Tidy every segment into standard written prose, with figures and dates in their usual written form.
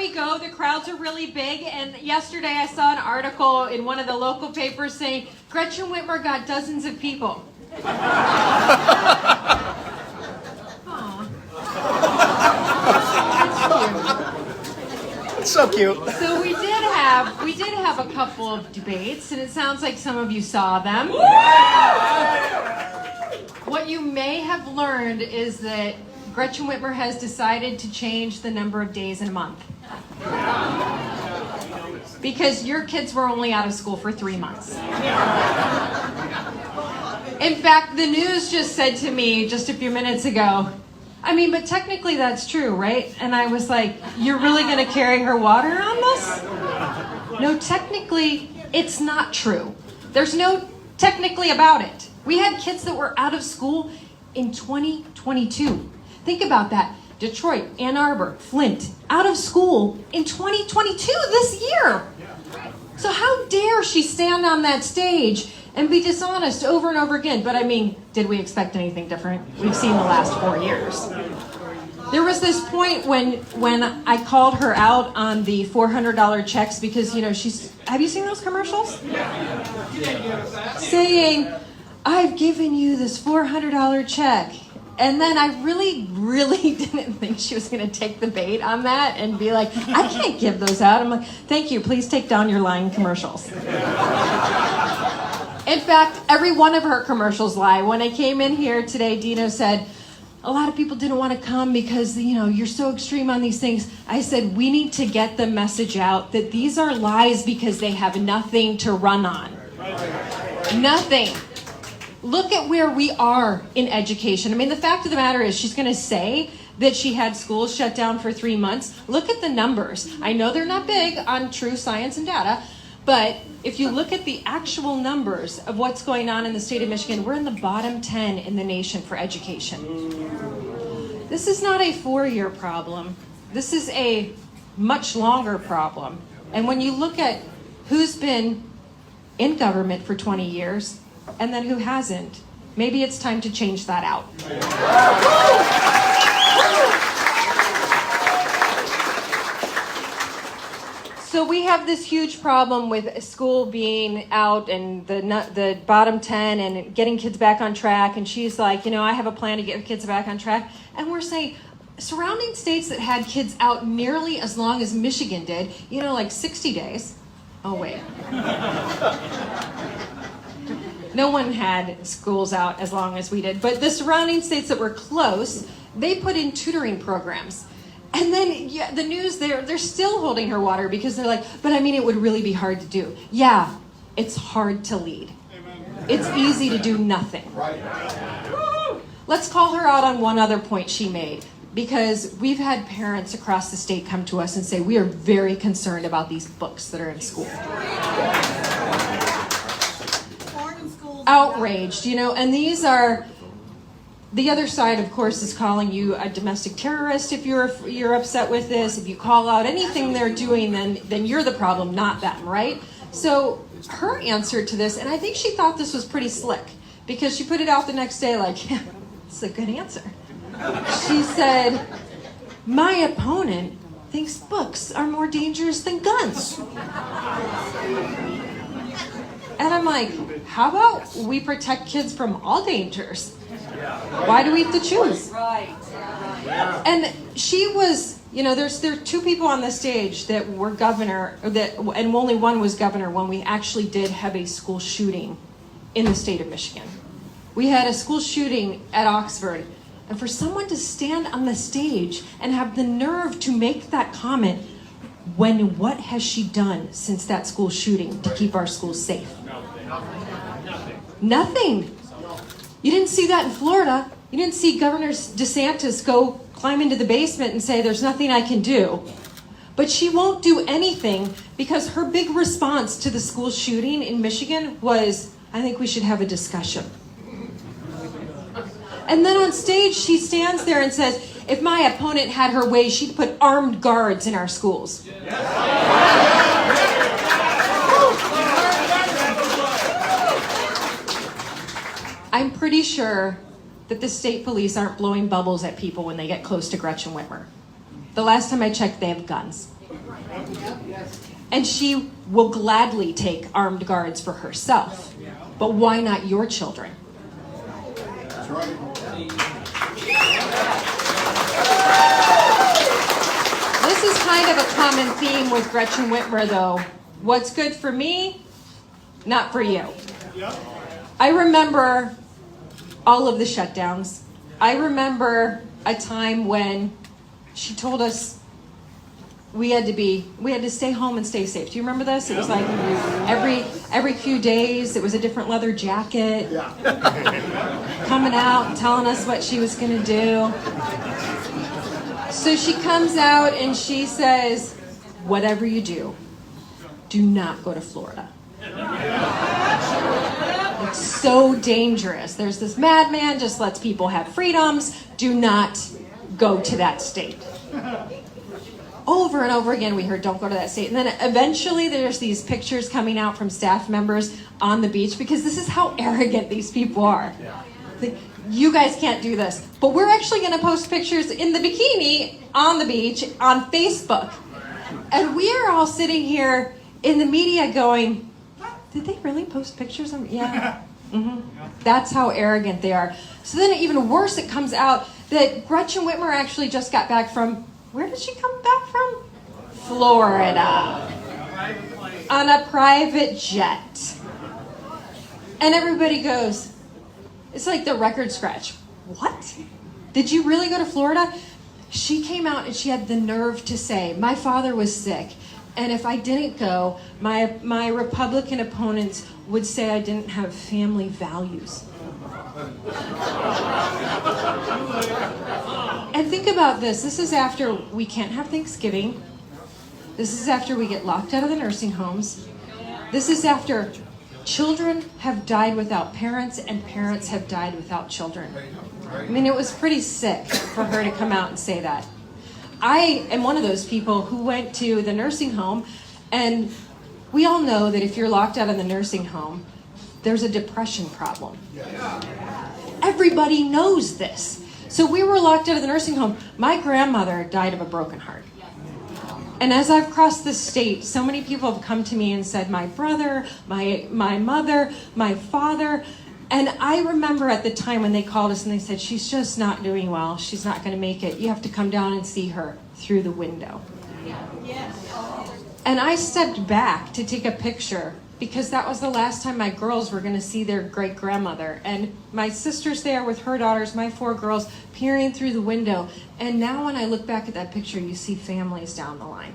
we go. The crowds are really big. And yesterday I saw an article in one of the local papers saying Gretchen Whitmer got dozens of people. It's so cute. So we did have a couple of debates, and it sounds like some of you saw them. What you may have learned is that Gretchen Whitmer has decided to change the number of days in a month. Because your kids were only out of school for 3 months. In fact, the news just said to me just a few minutes ago, I mean, but technically that's true, right? And I was like, you're really going to carry her water on this? No, technically, it's not true. There's no technically about it. We had kids that were out of school in 2022. Think about that. Detroit, Ann Arbor, Flint, out of school in 2022 this year. So how dare she stand on that stage and be dishonest over and over again? But I mean, did we expect anything different? We've seen the last 4 years. There was this point when I called her out on the $400 checks because, you know, have you seen those commercials? Saying, I've given you this $400 check. And then I really, really didn't think she was going to take the bait on that and be like, I can't give those out. I'm like, thank you. Please take down your lying commercials. In fact, every one of her commercials lie. When I came in here today, Dino said, a lot of people didn't want to come because, you know, you're so extreme on these things. I said, we need to get the message out that these are lies because they have nothing to run on. Nothing. Look at where we are in education. I mean, the fact of the matter is she's going to say that she had schools shut down for 3 months. Look at the numbers. I know they're not big on true science and data, but if you look at the actual numbers of what's going on in the state of Michigan, we're in the bottom 10 in the nation for education. This is not a 4-year problem. This is a much longer problem. And when you look at who's been in government for 20 years, and then who hasn't, maybe it's time to change that out. So we have this huge problem with school being out and the bottom 10 and getting kids back on track. And she's like, you know, I have a plan to get kids back on track. And we're saying surrounding states that had kids out nearly as long as Michigan did, you know, like 60 days. Oh, wait. No one had schools out as long as we did. But the surrounding states that were close, they put in tutoring programs. And then the news, they're still holding her water because they're like, but I mean, it would really be hard to do. Yeah, it's hard to lead. It's easy to do nothing. Let's call her out on one other point she made. Because we've had parents across the state come to us and say, we are very concerned about these books that are in school. Outraged, you know, and these are, the other side, of course, is calling you a domestic terrorist if you're upset with this. If you call out anything they're doing, then you're the problem, not them, right? So her answer to this, and I think she thought this was pretty slick, because she put it out the next day like, yeah, it's a good answer. She said, my opponent thinks books are more dangerous than guns. And I'm like, how about we protect kids from all dangers? Why do we have to choose? And she was, you know, there are 2 people on the stage that were governor, and only one was governor when we actually did have a school shooting in the state of Michigan. We had a school shooting at Oxford. And for someone to stand on the stage and have the nerve to make that comment, what has she done since that school shooting to keep our schools safe? Nothing. You didn't see that in Florida. You didn't see Governor DeSantis go climb into the basement and say, there's nothing I can do. But she won't do anything because her big response to the school shooting in Michigan was, I think we should have a discussion. And then on stage, she stands there and says, if my opponent had her way, she'd put armed guards in our schools. I'm pretty sure that the state police aren't blowing bubbles at people when they get close to Gretchen Whitmer. The last time I checked, they have guns. And she will gladly take armed guards for herself. But why not your children? That's right. This is kind of a common theme with Gretchen Whitmer, though. What's good for me, not for you. I remember all of the shutdowns. I remember a time when she told us we had to stay home and stay safe. Do you remember this? It was like every few days, it was a different leather jacket coming out and telling us what she was going to do. So she comes out and she says, whatever you do not go to Florida. It's so dangerous. There's this madman, just lets people have freedoms. Do not go to that state. Over and over again, we heard, don't go to that state. And then eventually there's these pictures coming out from staff members on the beach, because this is how arrogant these people are. Like, you guys can't do this. But we're actually going to post pictures in the bikini on the beach on Facebook. And we are all sitting here in the media going, did they really post pictures? Yeah. Mm-hmm. That's how arrogant they are. So then even worse, it comes out that Gretchen Whitmer actually just got back from, where did she come back from? Florida. On a private jet. And everybody goes, it's like the record scratch. What? Did you really go to Florida? She came out and she had the nerve to say, my father was sick, and if I didn't go, my Republican opponents would say I didn't have family values. And think about this. This is after we can't have Thanksgiving. This is after we get locked out of the nursing homes. This is after children have died without parents and parents have died without children. I mean, it was pretty sick for her to come out and say that. I am one of those people who went to the nursing home, and we all know that if you're locked out of the nursing home, there's a depression problem. Everybody knows this. So we were locked out of the nursing home. My grandmother died of a broken heart. And as I've crossed the state, so many people have come to me and said, my brother, my mother, my father. And I remember at the time when they called us and they said, she's just not doing well. She's not going to make it. You have to come down and see her through the window. And I stepped back to take a picture because that was the last time my girls were going to see their great-grandmother. And my sister's there with her daughters, my 4 girls, peering through the window. And now when I look back at that picture, you see families down the line.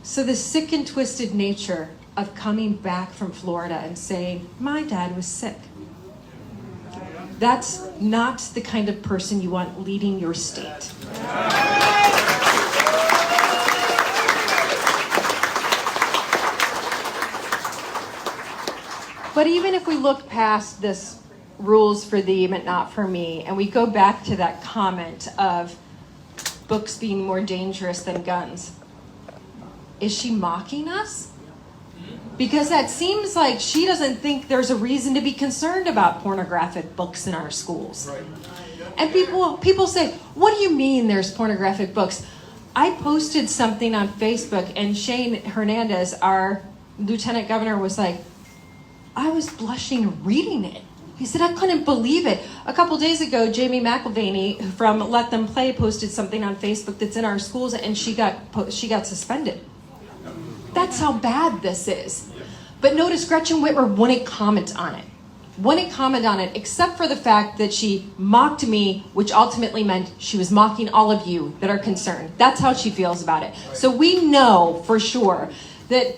So the sick and twisted nature of coming back from Florida and saying, my dad was sick. That's not the kind of person you want leading your state. But even if we look past this rules for thee but not for me, and we go back to that comment of books being more dangerous than guns, is she mocking us? Because that seems like she doesn't think there's a reason to be concerned about pornographic books in our schools. Right. And people say, what do you mean there's pornographic books? I posted something on Facebook, and Shane Hernandez, our lieutenant governor, was like, I was blushing reading it. He said, I couldn't believe it. A couple days ago, Jamie McElvaney from Let Them Play posted something on Facebook that's in our schools, and she got suspended. That's how bad this is. But notice Gretchen Whitmer wouldn't comment on it. Wouldn't comment on it, except for the fact that she mocked me, which ultimately meant she was mocking all of you that are concerned. That's how she feels about it. So we know for sure that,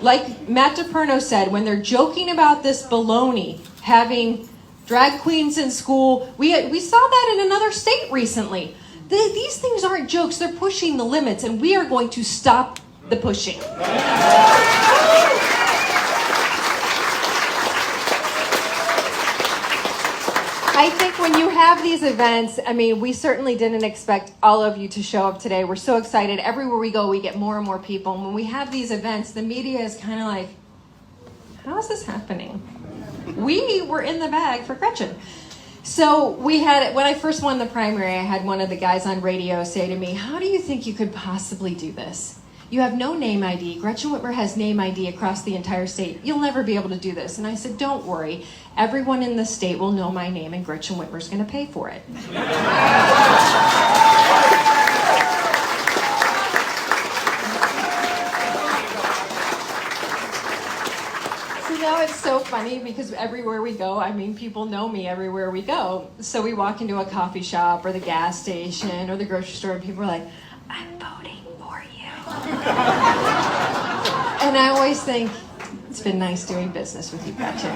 like Matt DePerno said, when they're joking about this baloney, having drag queens in school, we saw that in another state recently. These things aren't jokes. They're pushing the limits, and we are going to stop the pushing. I think when you have these events, I mean, we certainly didn't expect all of you to show up today. We're so excited. Everywhere we go, we get more and more people. And when we have these events, the media is kind of like, how is this happening? We were in the bag for Gretchen. So when I first won the primary, I had one of the guys on radio say to me, how do you think you could possibly do this? You have no name ID. Gretchen Whitmer has name ID across the entire state. You'll never be able to do this. And I said, don't worry. Everyone in the state will know my name, and Gretchen Whitmer's going to pay for it. Now it's so funny because everywhere we go, I mean, people know me everywhere we go. So we walk into a coffee shop or the gas station or the grocery store, and people are like, I'm voting for you. And I always think, it's been nice doing business with you, Gretchen.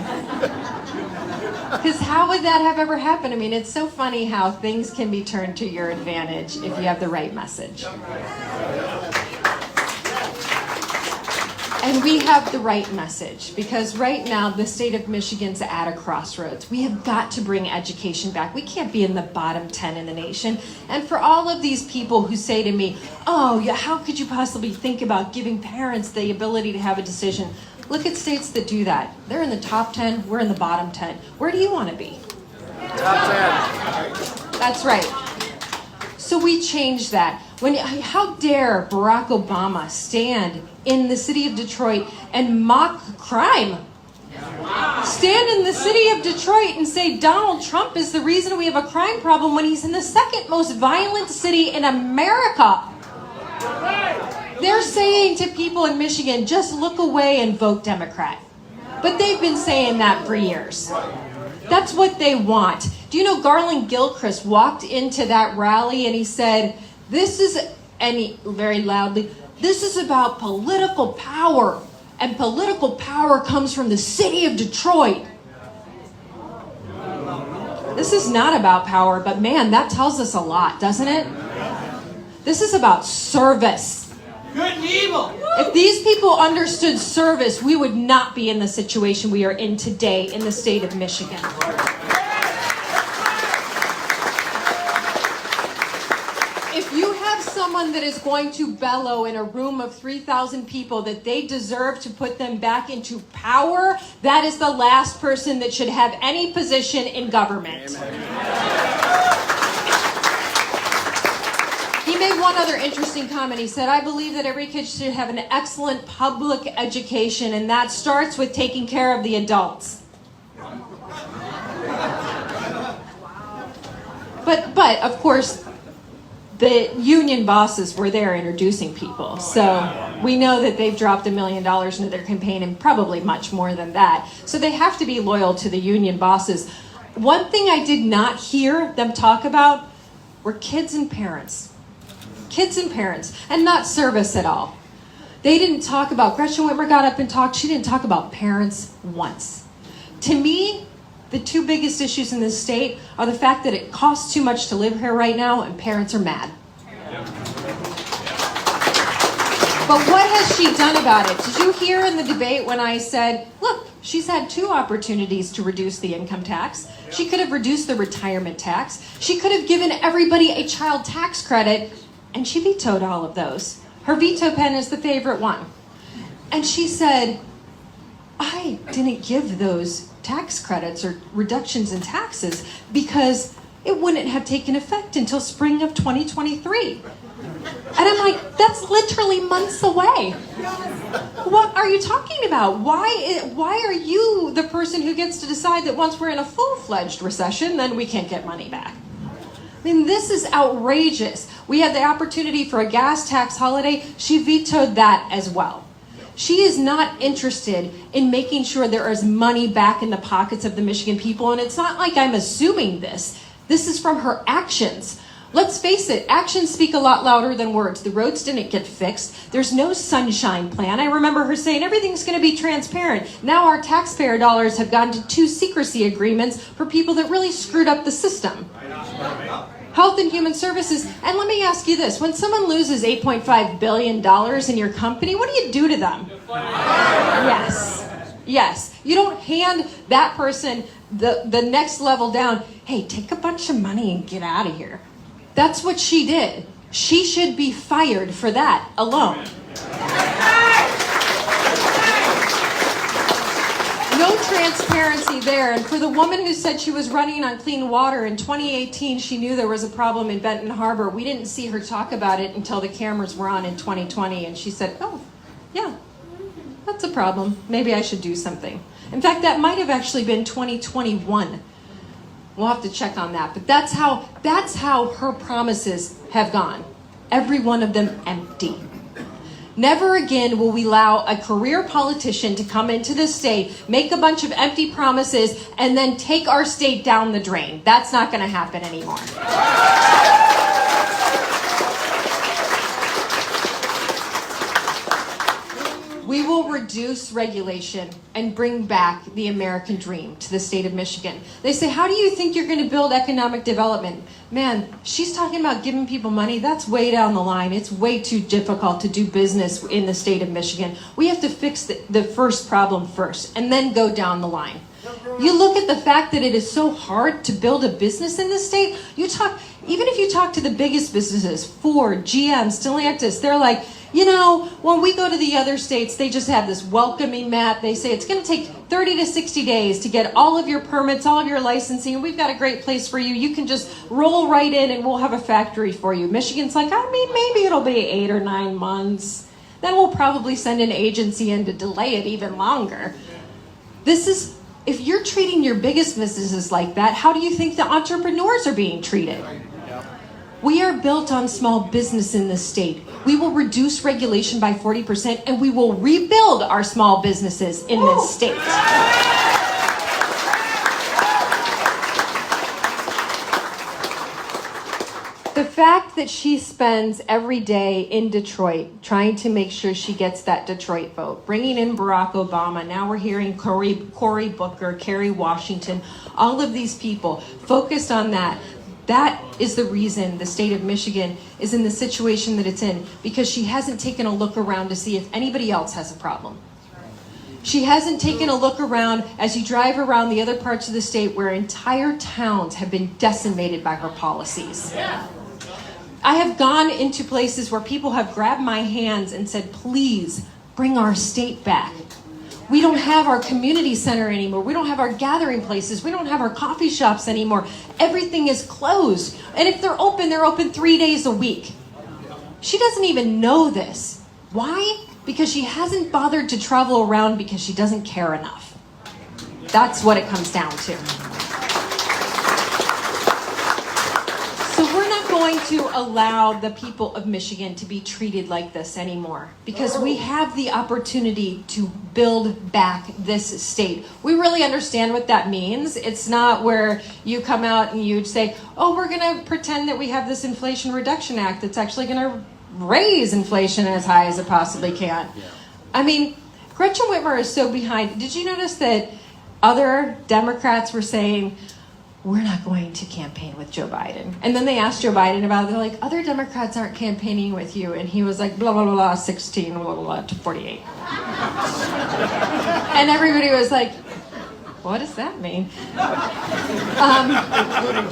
Because how would that have ever happened? I mean, it's so funny how things can be turned to your advantage if you have the right message. And we have the right message, because right now the state of Michigan's at a crossroads. We have got to bring education back. We can't be in the bottom 10 in the nation. And for all of these people who say to me, oh, yeah, how could you possibly think about giving parents the ability to have a decision? Look at states that do that. They're in the top 10, we're in the bottom 10. Where do you want to be? Top 10. That's right. So we changed that. How dare Barack Obama stand in the city of Detroit and mock crime? Stand in the city of Detroit and say Donald Trump is the reason we have a crime problem when he's in the second most violent city in America. They're saying to people in Michigan, just look away and vote Democrat. But they've been saying that for years. That's what they want. Do you know Garland Gilchrist walked into that rally and he said, very loudly, this is about political power. And political power comes from the city of Detroit. This is not about power, but man, that tells us a lot, doesn't it? This is about service. Good and evil. If these people understood service, we would not be in the situation we are in today in the state of Michigan. If you have someone that is going to bellow in a room of 3,000 people that they deserve to put them back into power, that is the last person that should have any position in government. He made one other interesting comment. He said, I believe that every kid should have an excellent public education, and that starts with taking care of the adults. But of course, the union bosses were there introducing people. So we know that they've dropped $1 million into their campaign and probably much more than that. So they have to be loyal to the union bosses. One thing I did not hear them talk about were kids and parents. Kids and parents, and not service at all. They didn't talk about, Gretchen Whitmer got up and talked, she didn't talk about parents once. To me, the two biggest issues in this state are the fact that it costs too much to live here right now and parents are mad. But what has she done about it? Did you hear in the debate when I said, look, she's had two opportunities to reduce the income tax. She could have reduced the retirement tax. She could have given everybody a child tax credit, and she vetoed all of those. Her veto pen is the favorite one. And she said, I didn't give those tax credits or reductions in taxes because it wouldn't have taken effect until spring of 2023. And I'm like, that's literally months away. What are you talking about? Why are you the person who gets to decide that once we're in a full-fledged recession, then we can't get money back? I mean, this is outrageous. We had the opportunity for a gas tax holiday. She vetoed that as well. She is not interested in making sure there is money back in the pockets of the Michigan people. And it's not like I'm assuming this. This is from her actions. Let's face it, actions speak a lot louder than words. The roads didn't get fixed. There's no sunshine plan. I remember her saying everything's going to be transparent. Now our taxpayer dollars have gone to 2 secrecy agreements for people that really screwed up the system. Health and Human Services. And let me ask you this. When someone loses $8.5 billion in your company, what do you do to them? Yes. You don't hand that person the next level down. Hey, take a bunch of money and get out of here. That's what she did. She should be fired for that alone. No transparency there. And for the woman who said she was running on clean water in 2018, she knew there was a problem in Benton Harbor. We didn't see her talk about it until the cameras were on in 2020. And she said, oh, yeah, that's a problem. Maybe I should do something. In fact, that might have actually been 2021. We'll have to check on that. But that's how her promises have gone. Every one of them empty. Never again will we allow a career politician to come into this state, make a bunch of empty promises, and then take our state down the drain. That's not going to happen anymore. We will reduce regulation and bring back the American dream to the state of Michigan. They say, how do you think you're going to build economic development? Man, she's talking about giving people money. That's way down the line. It's way too difficult to do business in the state of Michigan. We have to fix the first problem first and then go down the line. You look at the fact that it is so hard to build a business in this state. Even if you talk to the biggest businesses, Ford, GM, Stellantis, they're like, you know, when we go to the other states, they just have this welcoming mat. They say it's going to take 30 to 60 days to get all of your permits, all of your licensing, and we've got a great place for you. You can just roll right in and we'll have a factory for you. Michigan's like, I mean, maybe it'll be 8 or 9 months. Then we'll probably send an agency in to delay it even longer. If you're treating your biggest businesses like that, how do you think the entrepreneurs are being treated? We are built on small business in this state. We will reduce regulation by 40% and we will rebuild our small businesses in this state. The fact that she spends every day in Detroit trying to make sure she gets that Detroit vote, bringing in Barack Obama, now we're hearing Cory Booker, Kerry Washington, all of these people focused on that. That is the reason the state of Michigan is in the situation that it's in, because she hasn't taken a look around to see if anybody else has a problem. She hasn't taken a look around as you drive around the other parts of the state where entire towns have been decimated by her policies. I have gone into places where people have grabbed my hands and said, please bring our state back. We don't have our community center anymore. We don't have our gathering places. We don't have our coffee shops anymore. Everything is closed. And if they're open 3 days a week. She doesn't even know this. Why? Because she hasn't bothered to travel around because she doesn't care enough. That's what it comes down to. So we're not going to allow the people of Michigan to be treated like this anymore, because we have the opportunity to build back this state. We really understand what that means. It's not where you come out and you say, oh, we're going to pretend that we have this Inflation Reduction Act that's actually going to raise inflation as high as it possibly can. I mean, Gretchen Whitmer is so behind. Did you notice that other Democrats were saying, we're not going to campaign with Joe Biden? And then they asked Joe Biden about it. They're like, other Democrats aren't campaigning with you. And he was like, blah, blah, blah, blah, 16, blah, blah, blah, to 48. And everybody was like, what does that mean?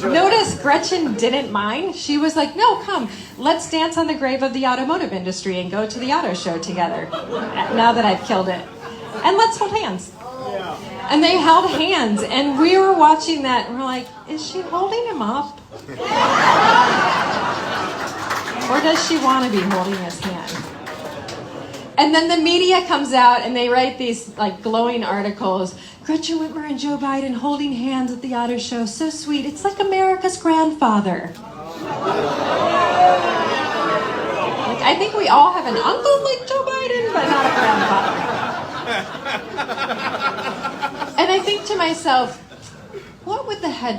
Notice Gretchen didn't mind. She was like, no, come, let's dance on the grave of the automotive industry and go to the auto show together, now that I've killed it. And let's hold hands. And they held hands, and we were watching that, and we're like, is she holding him up? Or does she want to be holding his hand? And then the media comes out, and they write these like glowing articles. Gretchen Whitmer and Joe Biden holding hands at the auto show. So sweet. It's like America's grandfather. Like, I think we all have an uncle like Joe Biden, but not a grandfather. And I think to myself, what would the head